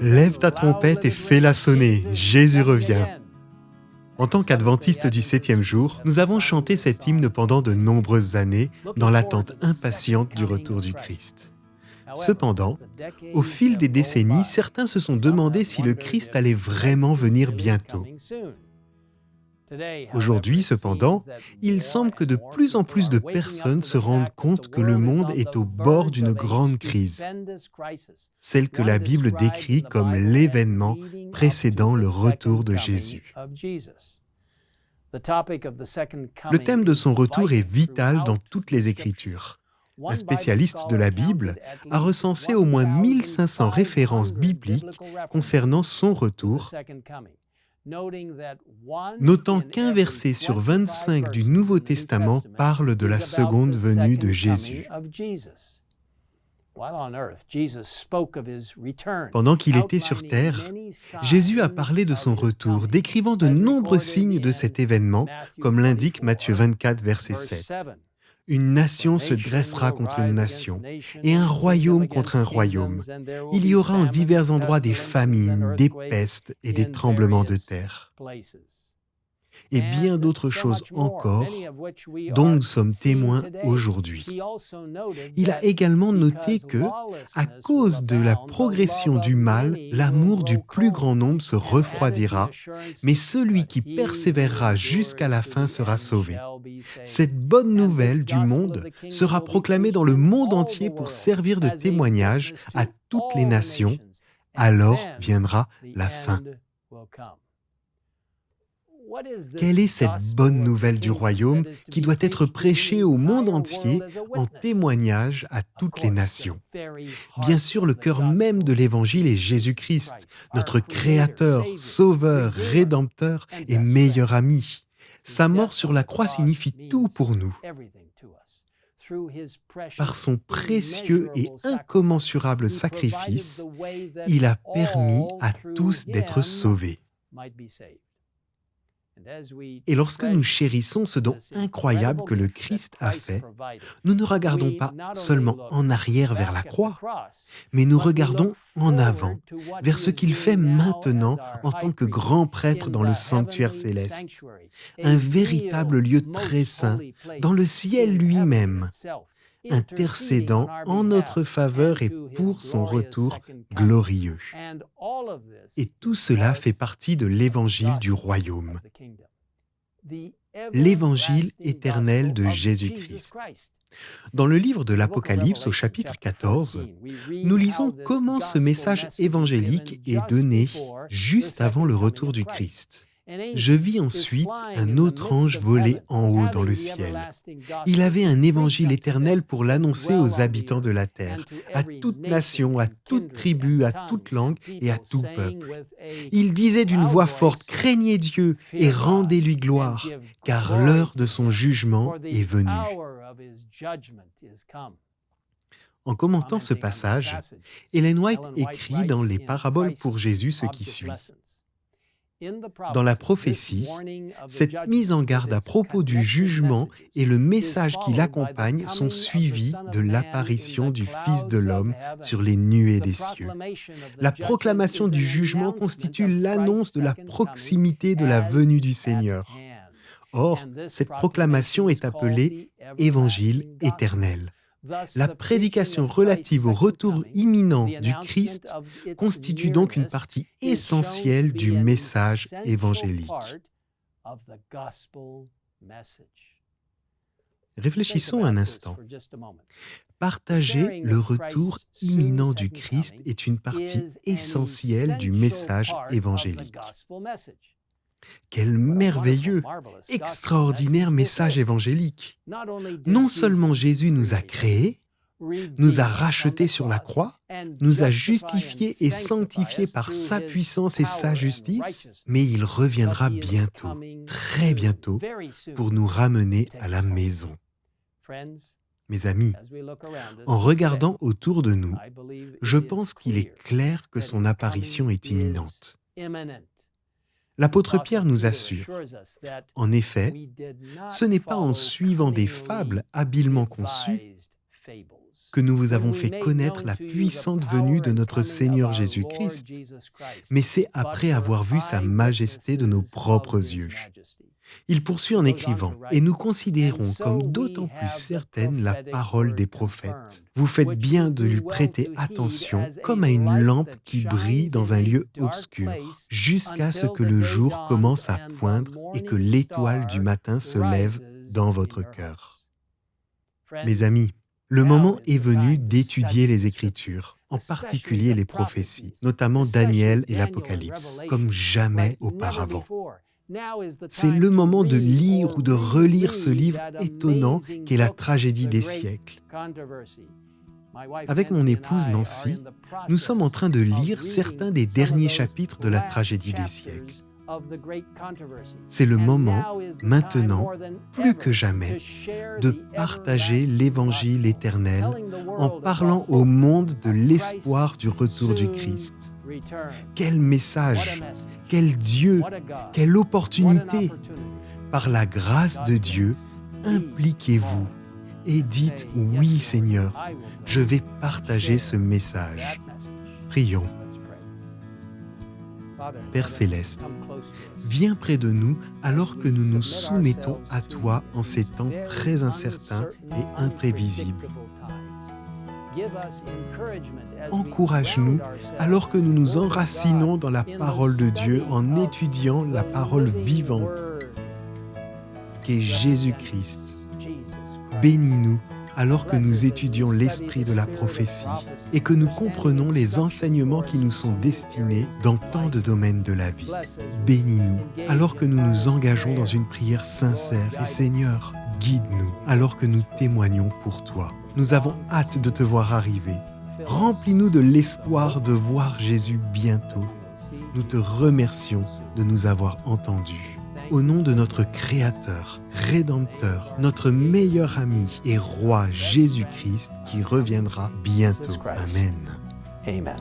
Lève ta trompette et fais-la sonner, Jésus revient. En tant qu'adventistes du 7e jour, nous avons chanté cet hymne pendant de nombreuses années dans l'attente impatiente du retour du Christ. Cependant, au fil des décennies, certains se sont demandé si le Christ allait vraiment venir bientôt. Aujourd'hui, cependant, il semble que de plus en plus de personnes se rendent compte que le monde est au bord d'une grande crise, celle que la Bible décrit comme l'événement précédant le retour de Jésus. Le thème de son retour est vital dans toutes les Écritures. Un spécialiste de la Bible a recensé au moins 1500 références bibliques concernant son retour, notant qu'un verset sur 25 du Nouveau Testament parle de la seconde venue de Jésus. Pendant qu'il était sur terre, Jésus a parlé de son retour, décrivant de nombreux signes de cet événement, comme l'indique Matthieu 24, verset 7. Une nation se dressera contre une nation, et un royaume contre un royaume. Il y aura en divers endroits des famines, des pestes et des tremblements de terre. Et bien d'autres choses encore dont nous sommes témoins aujourd'hui. Il a également noté que, à cause de la progression du mal, l'amour du plus grand nombre se refroidira, mais celui qui persévérera jusqu'à la fin sera sauvé. Cette bonne nouvelle du monde sera proclamée dans le monde entier pour servir de témoignage à toutes les nations. Alors viendra la fin. Quelle est cette bonne nouvelle du royaume qui doit être prêchée au monde entier en témoignage à toutes les nations? Bien sûr, le cœur même de l'Évangile est Jésus-Christ, notre Créateur, Sauveur, Rédempteur et meilleur ami. Sa mort sur la croix signifie tout pour nous. Par son précieux et incommensurable sacrifice, il a permis à tous d'être sauvés. Et lorsque nous chérissons ce don incroyable que le Christ a fait, nous ne regardons pas seulement en arrière vers la croix, mais nous regardons en avant, vers ce qu'il fait maintenant en tant que grand prêtre dans le sanctuaire céleste, un véritable lieu très saint, dans le ciel lui-même, intercédant en notre faveur et pour son retour glorieux. Et tout cela fait partie de l'évangile du royaume, l'évangile éternel de Jésus-Christ. Dans le livre de l'Apocalypse, au chapitre 14, nous lisons comment ce message évangélique est donné juste avant le retour du Christ. Je vis ensuite un autre ange voler en haut dans le ciel. Il avait un évangile éternel pour l'annoncer aux habitants de la terre, à toute nation, à toute tribu, à toute langue et à tout peuple. Il disait d'une voix forte, « Craignez Dieu et rendez-lui gloire, car l'heure de son jugement est venue. » En commentant ce passage, Ellen White écrit dans les Paraboles pour Jésus ce qui suit. Dans la prophétie, cette mise en garde à propos du jugement et le message qui l'accompagne sont suivis de l'apparition du Fils de l'homme sur les nuées des cieux. La proclamation du jugement constitue l'annonce de la proximité de la venue du Seigneur. Or, cette proclamation est appelée Évangile éternel. La prédication relative au retour imminent du Christ constitue donc une partie essentielle du message évangélique. Réfléchissons un instant. Partager le retour imminent du Christ est une partie essentielle du message évangélique. Quel merveilleux, extraordinaire message évangélique! Non seulement Jésus nous a créés, nous a rachetés sur la croix, nous a justifiés et sanctifiés par sa puissance et sa justice, mais il reviendra bientôt, très bientôt, pour nous ramener à la maison. Mes amis, en regardant autour de nous, je pense qu'il est clair que son apparition est imminente. L'apôtre Pierre nous assure, en effet, ce n'est pas en suivant des fables habilement conçues que nous vous avons fait connaître la puissante venue de notre Seigneur Jésus-Christ, mais c'est après avoir vu sa majesté de nos propres yeux. Il poursuit en écrivant « Et nous considérons comme d'autant plus certaine la parole des prophètes. Vous faites bien de lui prêter attention comme à une lampe qui brille dans un lieu obscur, jusqu'à ce que le jour commence à poindre et que l'étoile du matin se lève dans votre cœur. » Mes amis, le moment est venu d'étudier les Écritures, en particulier les prophéties, notamment Daniel et l'Apocalypse, comme jamais auparavant. C'est le moment de lire ou de relire ce livre étonnant qu'est la tragédie des siècles. Avec mon épouse Nancy, nous sommes en train de lire certains des derniers chapitres de la tragédie des siècles. C'est le moment, maintenant, plus que jamais, de partager l'Évangile éternel en parlant au monde de l'espoir du retour du Christ. Quel message, quel Dieu, quelle opportunité! Par la grâce de Dieu, impliquez-vous et dites « Oui Seigneur, je vais partager ce message ». Prions. Père Céleste, viens près de nous alors que nous nous soumettons à toi en ces temps très incertains et imprévisibles. Encourage-nous alors que nous nous enracinons dans la parole de Dieu en étudiant la parole vivante qu'est Jésus-Christ. Bénis-nous alors que nous étudions l'esprit de la prophétie et que nous comprenons les enseignements qui nous sont destinés dans tant de domaines de la vie. Bénis-nous alors que nous nous engageons dans une prière sincère et Seigneur, guide-nous alors que nous témoignons pour toi. Nous avons hâte de te voir arriver. Remplis-nous de l'espoir de voir Jésus bientôt. Nous te remercions de nous avoir entendus. Au nom de notre Créateur, Rédempteur, notre meilleur ami et Roi Jésus-Christ qui reviendra bientôt. Amen. Amen.